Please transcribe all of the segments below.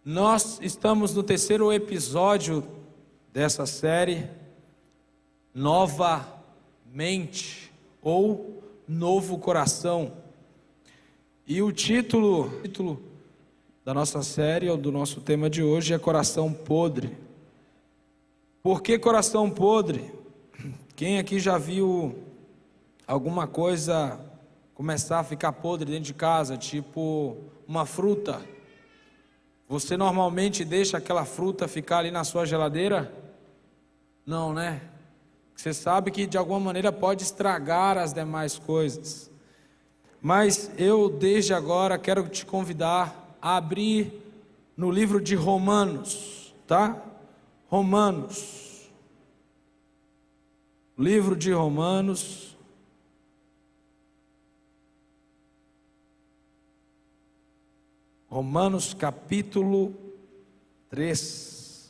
Nós estamos no terceiro episódio dessa série, Novamente, ou Novo Coração. E o título da nossa série, ou do nosso tema de hoje, é Coração Podre. Por que coração podre? Quem aqui já viu alguma coisa começar a ficar podre dentro de casa, tipo uma fruta? Você normalmente deixa aquela fruta ficar ali na sua geladeira? Não, né? Você sabe que de alguma maneira pode estragar as demais coisas. Mas eu desde agora quero te convidar a abrir no livro de Romanos, tá? Romanos. Livro de Romanos. Romanos capítulo 3.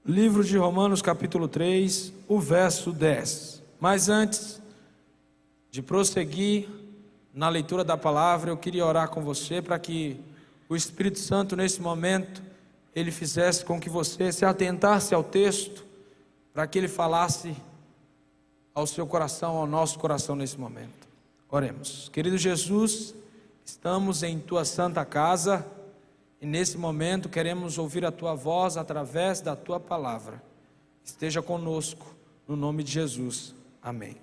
Livro de Romanos capítulo 3, o verso 10. Mas antes de prosseguir na leitura da palavra, eu queria orar com você para que o Espírito Santo, nesse momento, ele fizesse com que você se atentasse ao texto, para que ele falasse ao seu coração, ao nosso coração nesse momento. Oremos. Querido Jesus, estamos em tua santa casa, e nesse momento queremos ouvir a tua voz através da tua palavra. Esteja conosco, no nome de Jesus. Amém.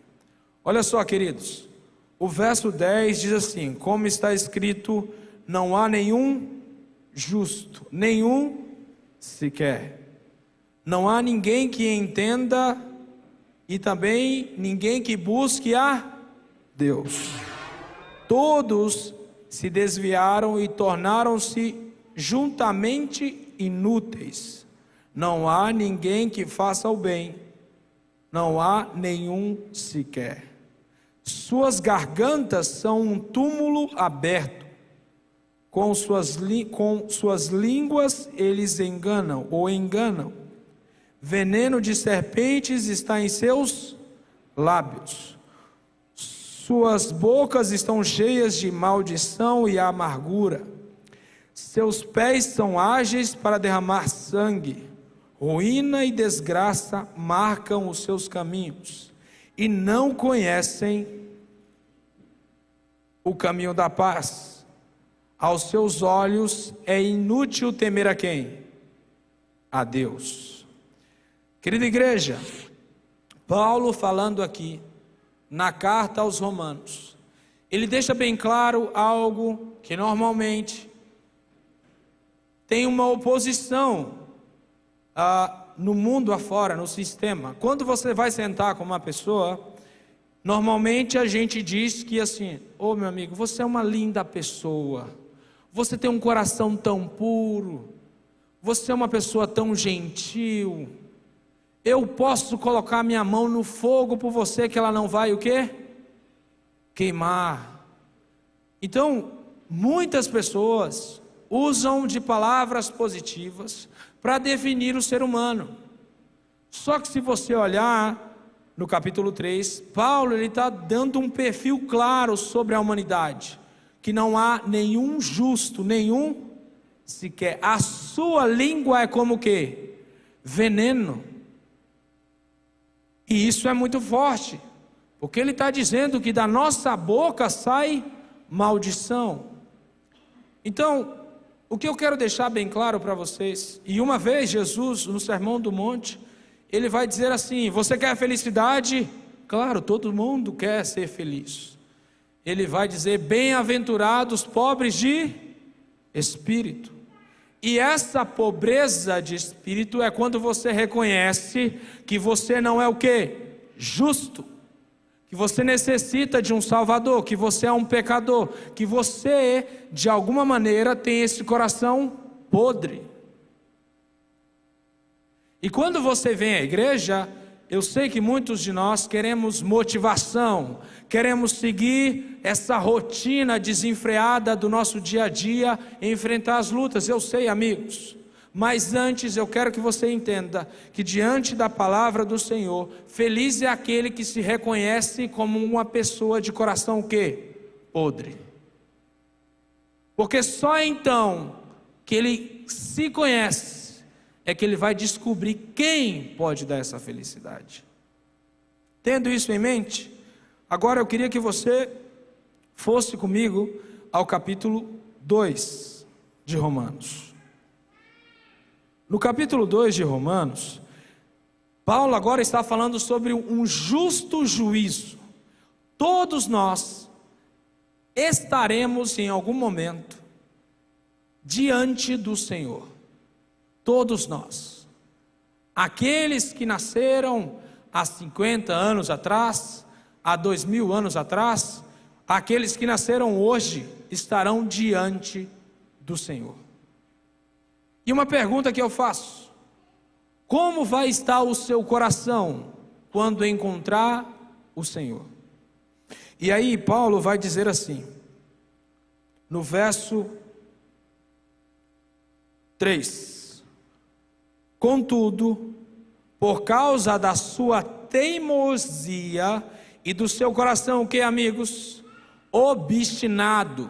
Olha só, queridos, o verso 10 diz assim: como está escrito, não há nenhum justo, nenhum sequer. Não há ninguém que entenda e também ninguém que busque a Deus. Todos se desviaram e tornaram-se juntamente inúteis. Não há ninguém que faça o bem, não há nenhum sequer. Suas gargantas são um túmulo aberto. Com suas línguas eles enganam ou enganam. Veneno de serpentes está em seus lábios. Suas bocas estão cheias de maldição e amargura. Seus pés são ágeis para derramar sangue. Ruína e desgraça marcam os seus caminhos. E não conhecem o caminho da paz. Aos seus olhos é inútil temer a quem? A Deus. Querida igreja, Paulo falando aqui na carta aos Romanos, ele deixa bem claro algo que normalmente tem uma oposição no mundo afora, no sistema. Quando você vai sentar com uma pessoa, normalmente a gente diz que assim: ô meu amigo, você é uma linda pessoa. Você tem um coração tão puro, você é uma pessoa tão gentil, eu posso colocar minha mão no fogo por você que ela não vai o quê? Queimar. Então, muitas pessoas usam de palavras positivas para definir o ser humano. Só que se você olhar no capítulo 3, Paulo está dando um perfil claro sobre a humanidade. Que não há nenhum justo, nenhum sequer. A sua língua é como o quê? Veneno. E isso é muito forte, porque ele está dizendo que da nossa boca sai maldição. Então, o que eu quero deixar bem claro para vocês, e uma vez Jesus, no Sermão do Monte, ele vai dizer assim: você quer felicidade? Claro, todo mundo quer ser feliz. Ele vai dizer: bem-aventurados pobres de espírito. E essa pobreza de espírito é quando você reconhece que você não é o quê? Justo. Que você necessita de um Salvador, que você é um pecador, que você, de alguma maneira, tem esse coração podre. E quando você vem à igreja, eu sei que muitos de nós queremos motivação, queremos seguir essa rotina desenfreada do nosso dia a dia, enfrentar as lutas. Eu sei, amigos, Mas antes eu quero que você entenda que diante da palavra do Senhor, feliz é aquele que se reconhece como uma pessoa de coração o quê? Podre. Porque só então que ele se conhece é que ele vai descobrir quem pode dar essa felicidade. Tendo isso em mente, agora eu queria que você fosse comigo ao capítulo 2 de Romanos. No capítulo 2 de Romanos, Paulo agora está falando sobre um justo juízo. Todos nós estaremos em algum momento diante do Senhor. Todos nós. Aqueles que nasceram há 50 anos atrás, há 2000 anos atrás, aqueles que nasceram hoje estarão diante do Senhor. E uma pergunta que eu faço: como vai estar o seu coração quando encontrar o Senhor? E aí Paulo vai dizer assim, no verso 3: contudo, por causa da sua teimosia e do seu coração, o que, amigos? Obstinado.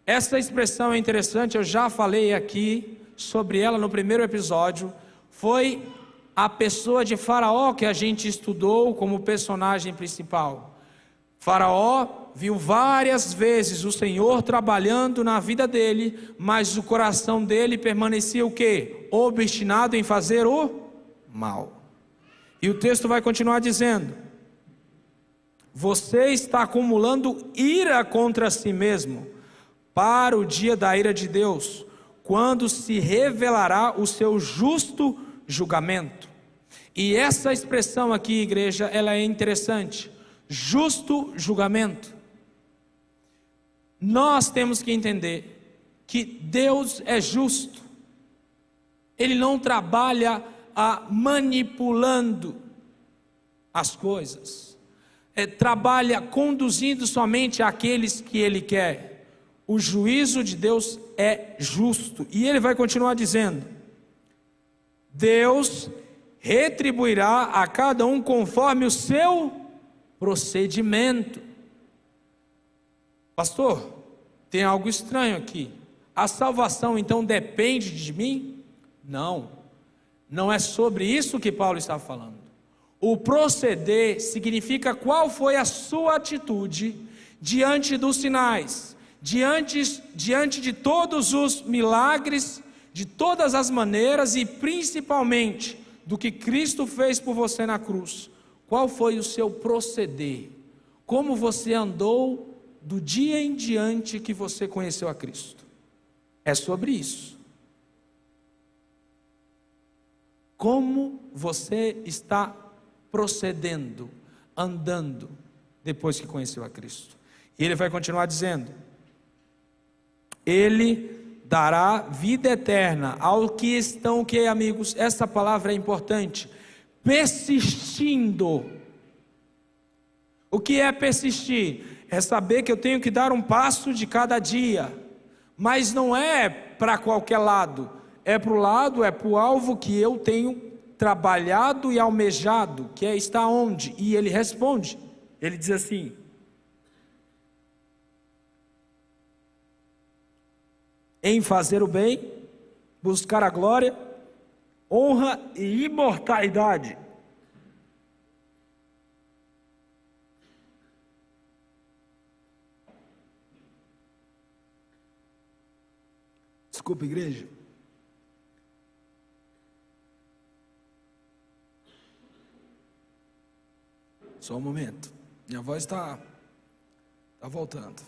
Essa expressão é interessante, eu já falei aqui sobre ela no primeiro episódio. Foi a pessoa de Faraó que a gente estudou como personagem principal. Faraó viu várias vezes o Senhor trabalhando na vida dele, mas o coração dele permanecia o quê? Obstinado em fazer o mal. E o texto vai continuar dizendo: você está acumulando ira contra si mesmo, para o dia da ira de Deus, quando se revelará o seu justo julgamento. E essa expressão aqui, igreja, ela é interessante. Justo julgamento. Nós temos que entender que Deus é justo. Ele não trabalha manipulando as coisas. Trabalha conduzindo somente aqueles que Ele quer. O juízo de Deus é justo. E ele vai continuar dizendo: Deus retribuirá a cada um conforme o seu procedimento. Pastor, tem algo estranho aqui. A salvação então depende de mim? Não, não é sobre isso que Paulo está falando. O proceder significa qual foi a sua atitude diante dos sinais, diante de todos os milagres, de todas as maneiras e principalmente do que Cristo fez por você na cruz. Qual foi o seu proceder? Como você andou do dia em diante que você conheceu a Cristo? É sobre isso. Como você está procedendo, andando, depois que conheceu a Cristo? E ele vai continuar dizendo: Ele dará vida eterna ao que estão, o que, amigos? Essa palavra é importante. Persistindo. O que é persistir? É saber que eu tenho que dar um passo de cada dia. Mas não é para qualquer lado. É para o lado, é para o alvo que eu tenho trabalhado e almejado, que é estar onde? E ele responde. Ele diz assim: em fazer o bem, buscar a glória, honra e imortalidade. Desculpa, igreja. Só um momento. Minha voz está voltando.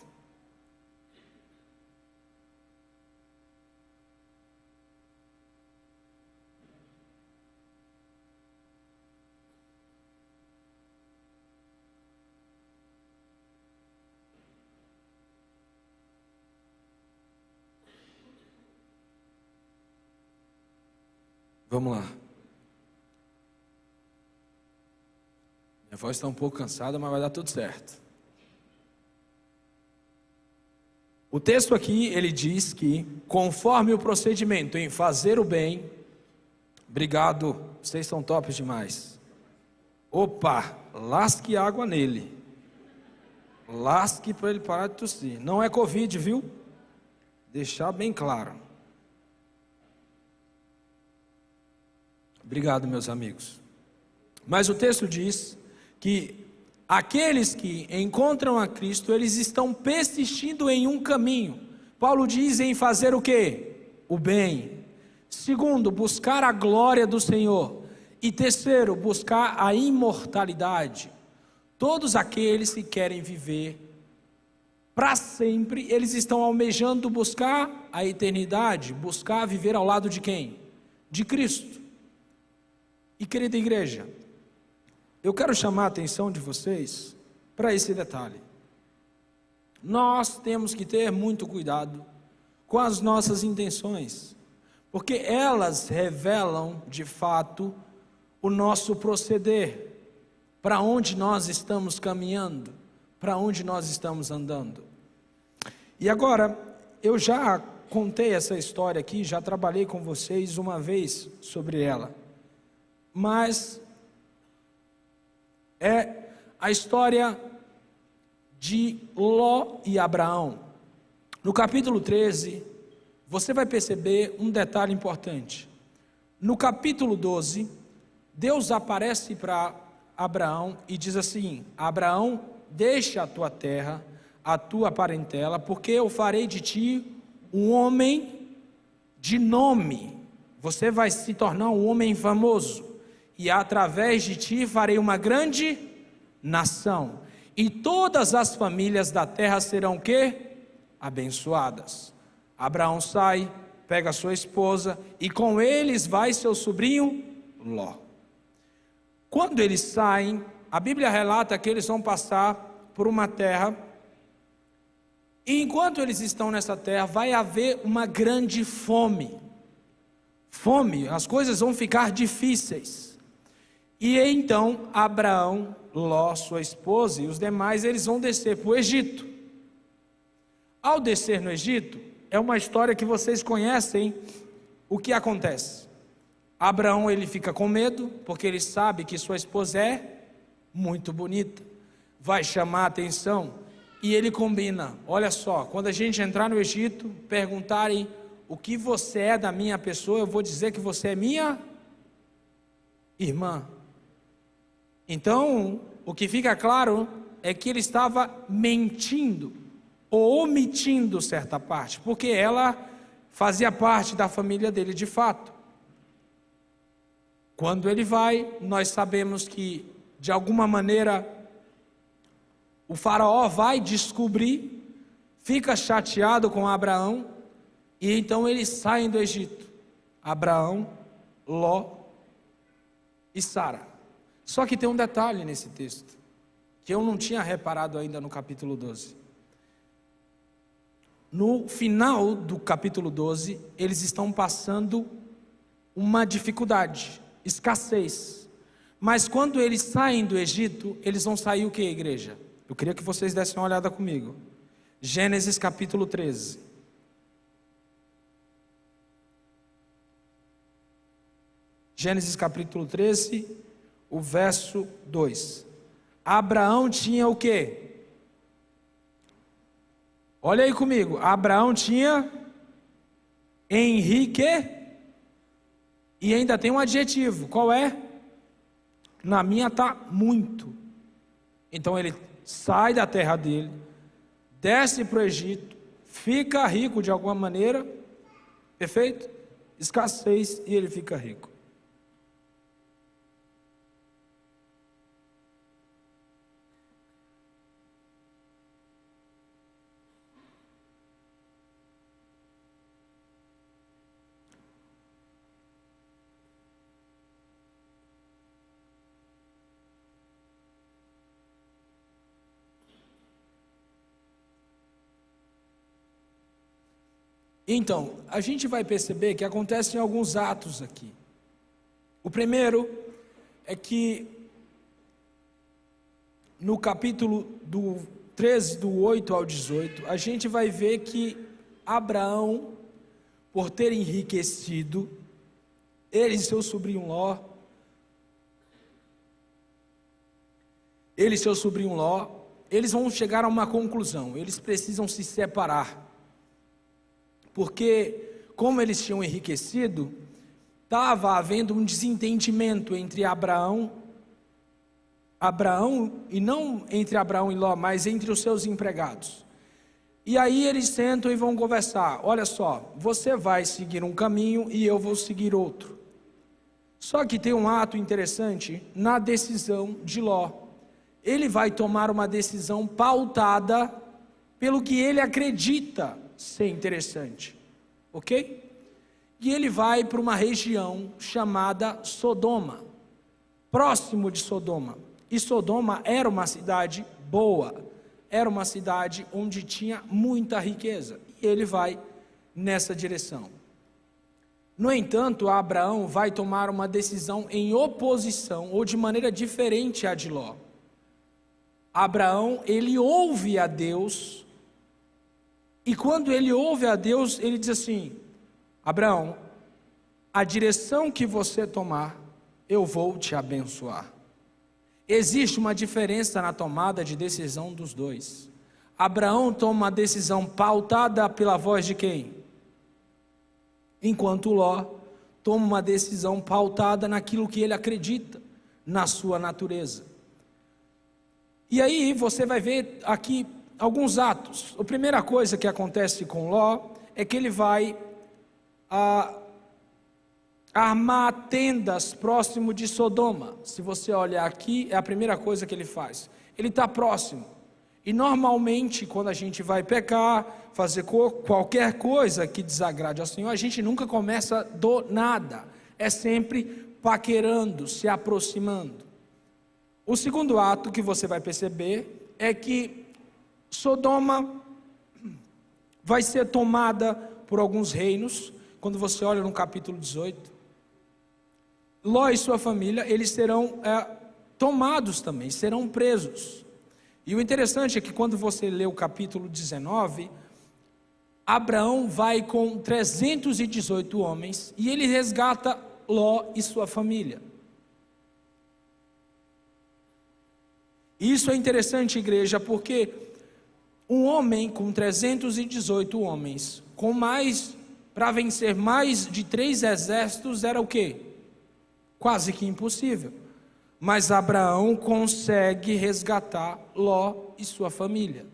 Vamos lá. Minha voz está um pouco cansada, mas vai dar tudo certo. O texto aqui, ele diz que, conforme o procedimento em fazer o bem, obrigado, vocês são tops demais. Opa, lasque água nele. Lasque para ele parar de tossir. Não é Covid, viu? Deixar bem claro. Obrigado, meus amigos. Mas o texto diz que aqueles que encontram a Cristo, eles estão persistindo em um caminho. Paulo diz em fazer o quê? O bem. Segundo, buscar a glória do Senhor. E terceiro, buscar a imortalidade. Todos aqueles que querem viver para sempre, eles estão almejando buscar a eternidade, buscar viver ao lado de quem? De Cristo. E querida igreja, eu quero chamar a atenção de vocês para esse detalhe. Nós temos que ter muito cuidado com as nossas intenções, porque elas revelam de fato o nosso proceder, para onde nós estamos caminhando, para onde nós estamos andando. E agora, eu já contei essa história aqui, já trabalhei com vocês uma vez sobre ela, mas é a história de Ló e Abraão. No capítulo 13, você vai perceber um detalhe importante. No capítulo 12, Deus aparece para Abraão e diz assim: Abraão, deixa a tua terra, a tua parentela, porque eu farei de ti um homem de nome. Você vai se tornar um homem famoso, e através de ti farei uma grande nação, e todas as famílias da terra serão o quê? Abençoadas. Abraão sai, pega sua esposa, e com eles vai seu sobrinho Ló. Quando eles saem, a Bíblia relata que eles vão passar por uma terra, e enquanto eles estão nessa terra, vai haver uma grande fome. Fome, as coisas vão ficar difíceis. E então, Abraão, Ló, sua esposa e os demais, eles vão descer para o Egito. Ao descer no Egito, é uma história que vocês conhecem. O que acontece? Abraão, ele fica com medo, porque ele sabe que sua esposa é muito bonita, vai chamar a atenção, e ele combina: olha só, quando a gente entrar no Egito, perguntarem o que você é da minha pessoa, eu vou dizer que você é minha irmã. Então, o que fica claro é que ele estava mentindo, ou omitindo certa parte, porque ela fazia parte da família dele de fato. Quando ele vai, nós sabemos que, de alguma maneira, o faraó vai descobrir, fica chateado com Abraão, e então eles saem do Egito. Abraão, Ló e Sara. Só que tem um detalhe nesse texto, que eu não tinha reparado ainda no capítulo 12. No final do capítulo 12, eles estão passando uma dificuldade, escassez. Mas quando eles saem do Egito, eles vão sair o que, igreja? Eu queria que vocês dessem uma olhada comigo. Gênesis capítulo 13. Gênesis capítulo 13, o verso 2. Abraão tinha o quê? Olha aí comigo. Abraão tinha Henrique, e ainda tem um adjetivo. Qual é? Na minha está muito. Então ele sai da terra dele, desce para o Egito, fica rico de alguma maneira, perfeito? Escassez e ele fica rico. Então, a gente vai perceber que acontecem alguns atos aqui. O primeiro é que no capítulo do 13, do 8 ao 18, a gente vai ver que Abraão, por ter enriquecido, ele e seu sobrinho Ló, eles vão chegar a uma conclusão: eles precisam se separar, porque como eles tinham enriquecido, estava havendo um desentendimento entre Abraão, e não entre Abraão e Ló, mas entre os seus empregados. E aí eles sentam e vão conversar: olha só, você vai seguir um caminho e eu vou seguir outro. Só que tem um ato interessante na decisão de Ló. Ele vai tomar uma decisão pautada pelo que ele acredita ser interessante, ok? E ele vai para uma região chamada Sodoma, próximo de Sodoma. E Sodoma era uma cidade boa, era uma cidade onde tinha muita riqueza. E ele vai nessa direção. No entanto, Abraão vai tomar uma decisão em oposição, ou de maneira diferente à de Ló. Abraão, ele ouve a Deus, e quando ele ouve a Deus, ele diz assim: Abraão, a direção que você tomar, eu vou te abençoar. Existe uma diferença na tomada de decisão dos dois. Abraão toma uma decisão pautada pela voz de quem? Enquanto Ló toma uma decisão pautada naquilo que ele acredita, na sua natureza. E aí você vai ver aqui alguns atos. A primeira coisa que acontece com Ló é que ele vai armar tendas próximo de Sodoma. Se você olhar aqui, é a primeira coisa que ele faz. Ele está próximo. E normalmente, quando a gente vai pecar, fazer qualquer coisa que desagrade ao Senhor, a gente nunca começa do nada. É sempre paquerando, se aproximando. O segundo ato que você vai perceber é que Sodoma vai ser tomada por alguns reinos. Quando você olha no capítulo 18, Ló e sua família, eles serão tomados também, serão presos. E o interessante é que quando você lê o capítulo 19, Abraão vai com 318 homens e ele resgata Ló e sua família. Isso é interessante, igreja, porque um homem com 318 homens, para vencer mais de 3 exércitos, era o quê? Quase que impossível. Mas Abraão consegue resgatar Ló e sua família.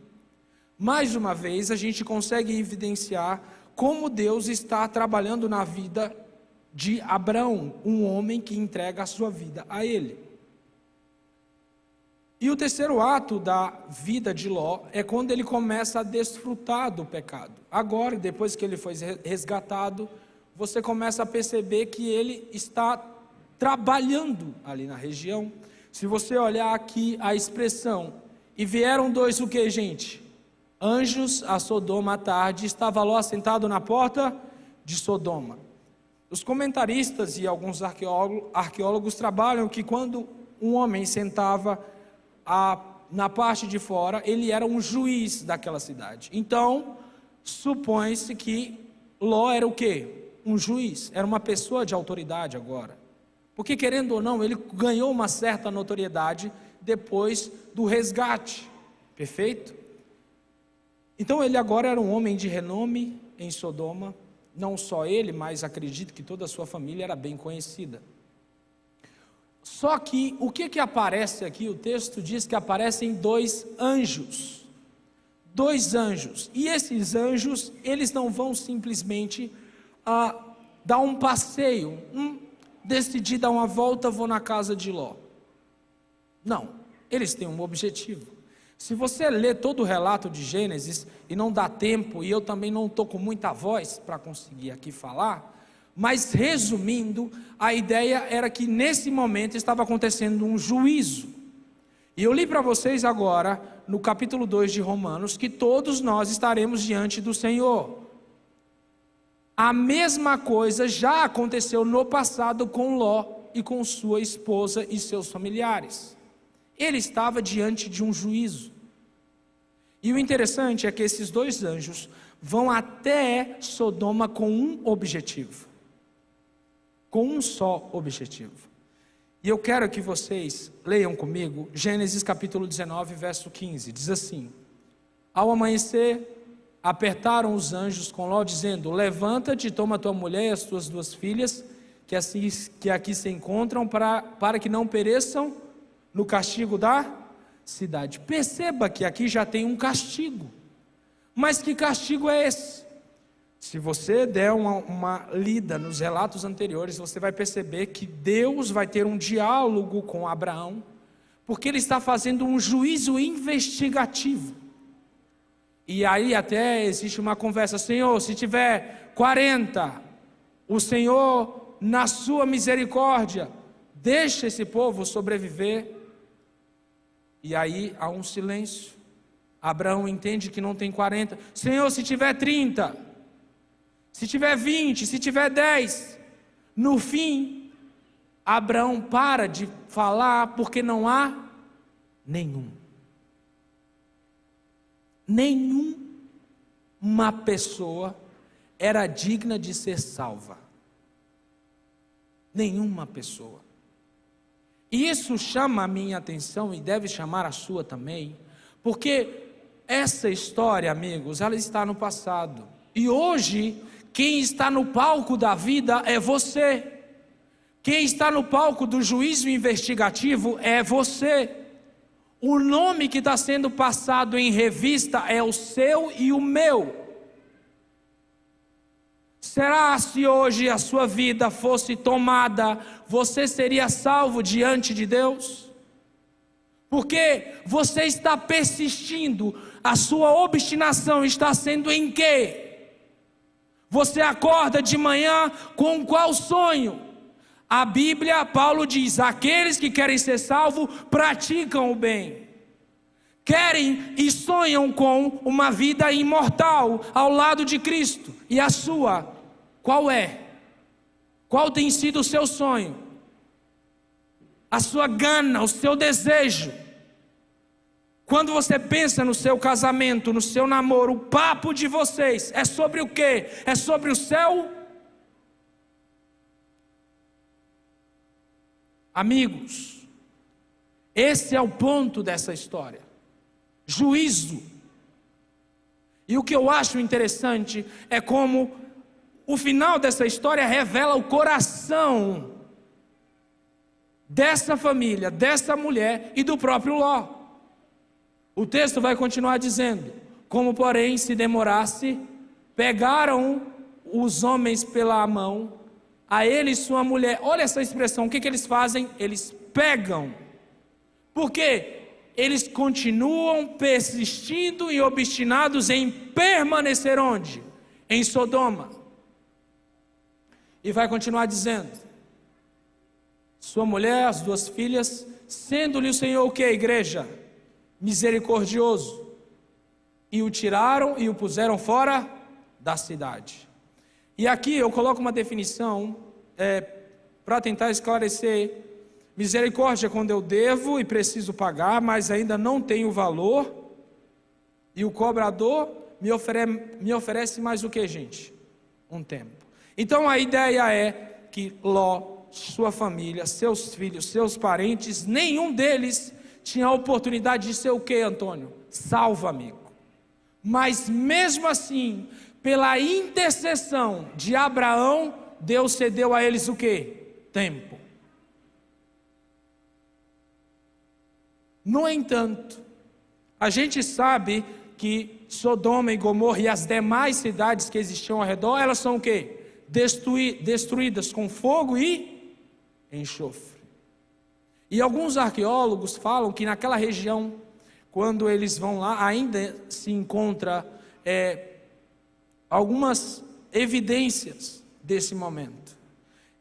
Mais uma vez, a gente consegue evidenciar como Deus está trabalhando na vida de Abraão, um homem que entrega a sua vida a ele. E o terceiro ato da vida de Ló é quando ele começa a desfrutar do pecado. Agora, depois que ele foi resgatado, você começa a perceber que ele está trabalhando ali na região. Se você olhar aqui a expressão, e vieram dois o que, gente? Anjos a Sodoma à tarde, estava Ló sentado na porta de Sodoma. Os comentaristas e alguns arqueólogos trabalham que quando um homem sentava na parte de fora, ele era um juiz daquela cidade. Então, supõe-se que Ló era o quê? Um juiz, era uma pessoa de autoridade agora. Porque, querendo ou não, ele ganhou uma certa notoriedade depois do resgate. Perfeito? Então, ele agora era um homem de renome em Sodoma. Não só ele, mas acredito que toda a sua família era bem conhecida. Só que, o que aparece aqui? O texto diz que aparecem 2 anjos. 2 anjos. E esses anjos, eles não vão simplesmente dar um passeio. Decidi dar uma volta, vou na casa de Ló. Não, eles têm um objetivo. Se você ler todo o relato de Gênesis, e não dá tempo, e eu também não estou com muita voz para conseguir aqui falar, mas resumindo, a ideia era que nesse momento estava acontecendo um juízo. E eu li para vocês agora, no capítulo 2 de Romanos, que todos nós estaremos diante do Senhor. A mesma coisa já aconteceu no passado com Ló e com sua esposa e seus familiares. Ele estava diante de um juízo. E o interessante é que esses dois anjos vão até Sodoma com um objetivo. Com um só objetivo. E eu quero que vocês leiam comigo Gênesis capítulo 19, verso 15. Diz assim: ao amanhecer, apertaram os anjos com Ló, dizendo: levanta-te, toma tua mulher e as tuas duas filhas, que aqui se encontram, para que não pereçam no castigo da cidade. Perceba que aqui já tem um castigo. Mas que castigo é esse? Se você der uma lida nos relatos anteriores, você vai perceber que Deus vai ter um diálogo com Abraão, porque ele está fazendo um juízo investigativo. E aí até existe uma conversa: Senhor, se tiver 40, o Senhor, na sua misericórdia, deixa esse povo sobreviver. E aí há um silêncio. Abraão entende que não tem 40. Senhor, se tiver 30, se tiver 20, se tiver 10. No fim, Abraão para de falar porque não há nenhum. Nenhuma pessoa era digna de ser salva. Nenhuma pessoa. E isso chama a minha atenção e deve chamar a sua também, porque essa história, amigos, ela está no passado. E hoje, quem está no palco da vida é você. Quem está no palco do juízo investigativo é você. O nome que está sendo passado em revista é o seu e o meu. Será se hoje a sua vida fosse tomada, você seria salvo diante de Deus? Porque você está persistindo, a sua obstinação está sendo em quê? Você acorda de manhã com qual sonho? A Bíblia, Paulo diz: aqueles que querem ser salvos praticam o bem. Querem e sonham com uma vida imortal ao lado de Cristo. E a sua, qual é? Qual tem sido o seu sonho? A sua gana, o seu desejo? Quando você pensa no seu casamento, no seu namoro, o papo de vocês é sobre o quê? É sobre o céu? Amigos, esse é o ponto dessa história. Juízo. E o que eu acho interessante é como o final dessa história revela o coração dessa família, dessa mulher e do próprio Ló. O texto vai continuar dizendo: como porém se demorasse, pegaram os homens pela mão, a ele e sua mulher. Olha essa expressão, o que eles fazem? Eles pegam. Por quê? Eles continuam persistindo e obstinados em permanecer onde? Em Sodoma. E vai continuar dizendo: sua mulher, as duas filhas, sendo-lhe o Senhor o que, igreja? Misericordioso. E o tiraram e o puseram fora da cidade. E aqui eu coloco uma definição para tentar esclarecer. Misericórdia é quando eu devo e preciso pagar, mas ainda não tenho valor, e o cobrador me oferece mais o que, gente? Um tempo. Então a ideia é que Ló, sua família, seus filhos, seus parentes, nenhum deles tinha a oportunidade de ser o que, Antônio? Salvo, amigo. Mas mesmo assim, pela intercessão de Abraão, Deus cedeu a eles o que? Tempo. No entanto, a gente sabe que Sodoma e Gomorra e as demais cidades que existiam ao redor, elas são o quê? Destruídas com fogo e enxofre. E alguns arqueólogos falam que naquela região, quando eles vão lá, ainda se encontra algumas evidências desse momento.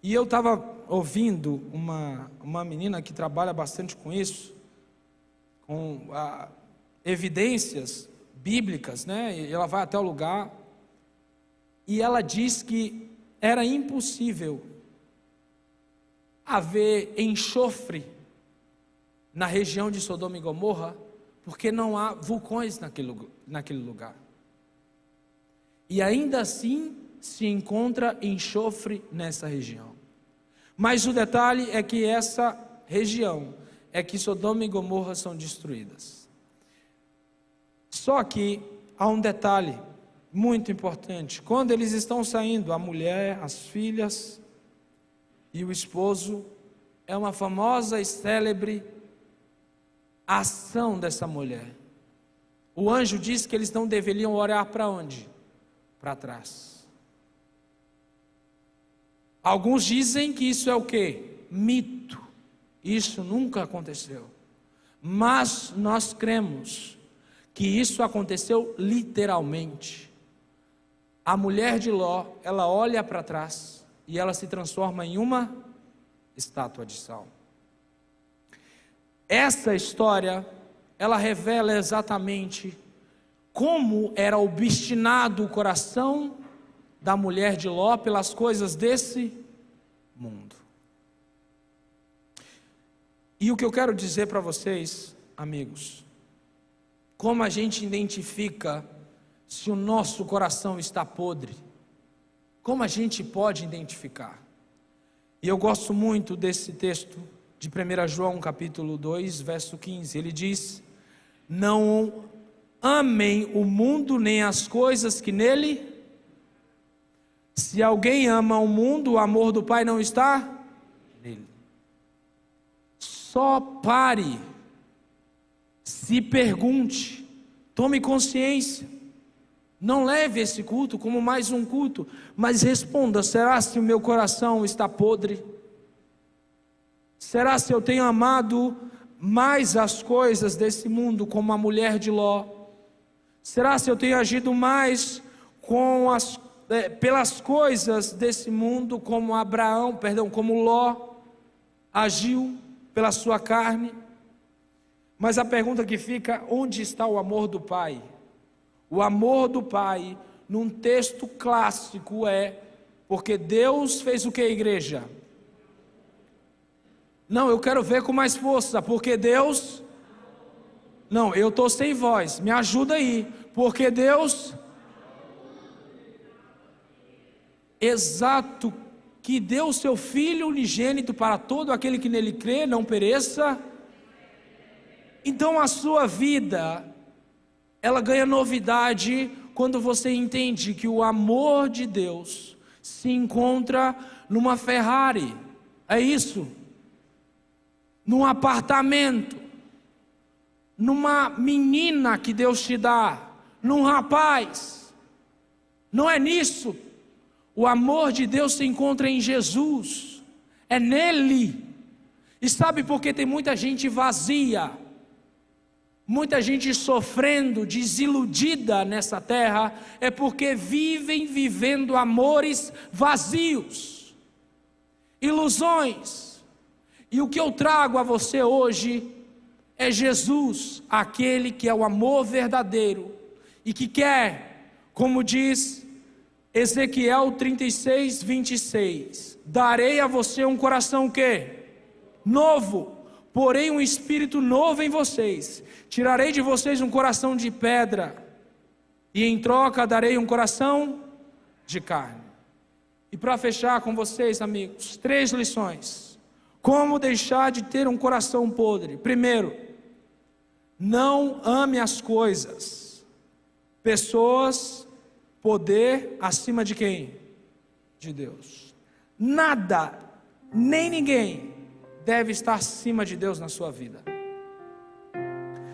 E eu estava ouvindo uma menina que trabalha bastante com isso, com evidências bíblicas, né? E ela vai até o lugar e ela diz que era impossível haver enxofre na região de Sodoma e Gomorra, porque não há vulcões naquele lugar. E ainda assim se encontra enxofre nessa região. Mas o detalhe é que essa região é que Sodoma e Gomorra são destruídas. Só que há um detalhe muito importante. Quando eles estão saindo, a mulher, as filhas e o esposo, é uma famosa e célebre ação dessa mulher. O anjo diz que eles não deveriam olhar para onde? Para trás. Alguns dizem que isso é o quê? Mito. Isso nunca aconteceu. Mas nós cremos que isso aconteceu literalmente. A mulher de Ló, ela olha para trás e ela se transforma em uma estátua de sal. Essa história, ela revela exatamente como era obstinado o coração da mulher de Ló pelas coisas desse mundo. E o que eu quero dizer para vocês, amigos, como a gente identifica se o nosso coração está podre? Como a gente pode identificar? E eu gosto muito desse texto de 1 João capítulo 2, verso 15. Ele diz: não amem o mundo nem as coisas que nele. Se alguém ama o mundo, o amor do Pai não está nele. Só pare, se pergunte, tome consciência. Não leve esse culto como mais um culto, mas responda: será se o meu coração está podre? Será se eu tenho amado mais as coisas desse mundo como a mulher de Ló? Será se eu tenho agido mais pelas coisas desse mundo como como Ló agiu pela sua carne? Mas a pergunta que fica: onde está o amor do Pai? O amor do Pai, num texto clássico, porque Deus fez o que, igreja? Não, eu quero ver com mais força. Porque Deus... Não, eu estou sem voz, me ajuda aí. Porque Deus... Exato, que deu o seu Filho unigênito para todo aquele que nele crê, não pereça. Então a sua vida, ela ganha novidade quando você entende que o amor de Deus se encontra numa Ferrari. É isso? Num apartamento, numa menina que Deus te dá, num rapaz. Não é nisso. O amor de Deus se encontra em Jesus, é nele. E sabe por que tem muita gente vazia, muita gente sofrendo, desiludida nessa terra? É porque vivem vivendo amores vazios, ilusões. E o que eu trago a você hoje é Jesus, aquele que é o amor verdadeiro e que quer, como diz Ezequiel 36, 26, darei a você um coração que? Novo, porém um espírito novo em vocês. Tirarei de vocês um coração de pedra e em troca darei um coração de carne. E para fechar com vocês, amigos, 3 lições. Como deixar de ter um coração podre? Primeiro, não ame as coisas, pessoas, poder acima de quem? De Deus. Nada, nem ninguém deve estar acima de Deus na sua vida.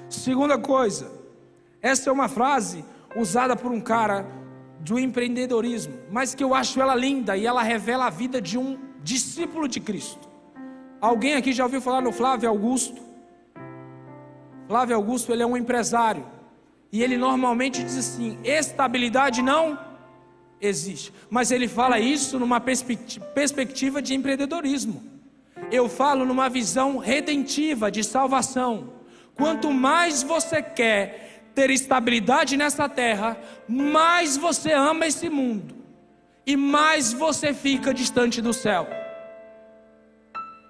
Segunda coisa, essa é uma frase usada por um cara do empreendedorismo, mas que eu acho ela linda e ela revela a vida de um discípulo de Cristo. Alguém aqui já ouviu falar no Flávio Augusto? Flávio Augusto, ele é um empresário. E ele normalmente diz assim: estabilidade não existe. Mas ele fala isso numa perspectiva de empreendedorismo. Eu falo numa visão redentiva, de salvação. Quanto mais você quer ter estabilidade nessa terra, mais você ama esse mundo. E mais você fica distante do céu.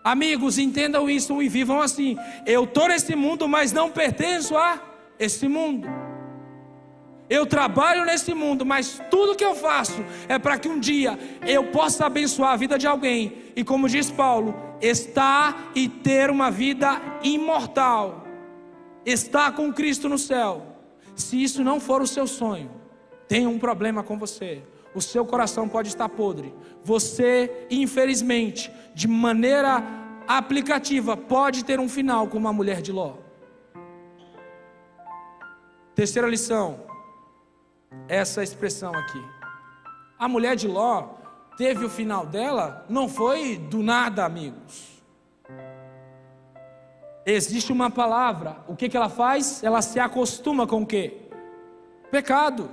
Amigos, entendam isso e vivam assim. Eu estou nesse mundo, mas não pertenço a esse mundo. Eu trabalho nesse mundo, mas tudo que eu faço é para que um dia eu possa abençoar a vida de alguém. E como diz Paulo, estar e ter uma vida imortal, estar com Cristo no céu. Se isso não for o seu sonho, tem um problema com você. O seu coração pode estar podre. Você, infelizmente, de maneira aplicativa, pode ter um final como a mulher de Ló. Terceira lição, essa expressão aqui. A mulher de Ló teve o final dela, não foi do nada, amigos. Existe uma palavra. O que ela faz? Ela se acostuma com o quê? Pecado.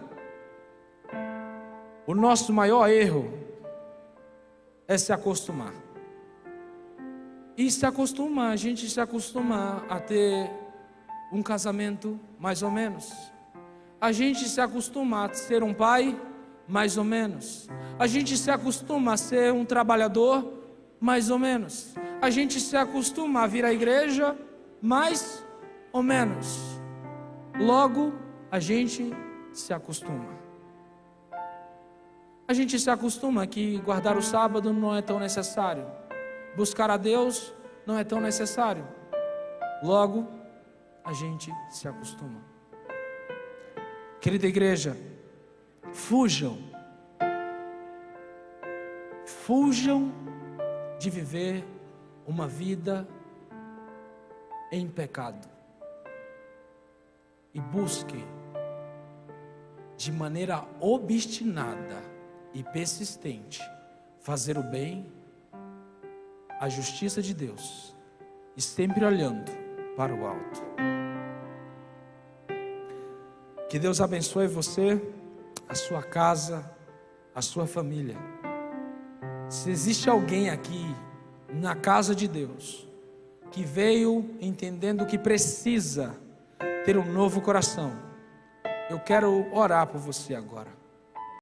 O nosso maior erro é se acostumar. E se acostuma, a gente se acostuma a ter um casamento mais ou menos. A gente se acostuma a ser um pai mais ou menos. A gente se acostuma a ser um trabalhador mais ou menos. A gente se acostuma a vir à igreja mais ou menos. Logo, a gente se acostuma. A gente se acostuma que guardar o sábado não é tão necessário. Buscar a Deus não é tão necessário. Logo, a gente se acostuma. Querida igreja, fujam de viver uma vida em pecado. E busque de maneira obstinada e persistente fazer o bem, a justiça de Deus, e sempre olhando para o alto. Que Deus abençoe você, a sua casa, a sua família. Se existe alguém aqui na casa de Deus que veio entendendo que precisa ter um novo coração, eu quero orar por você agora.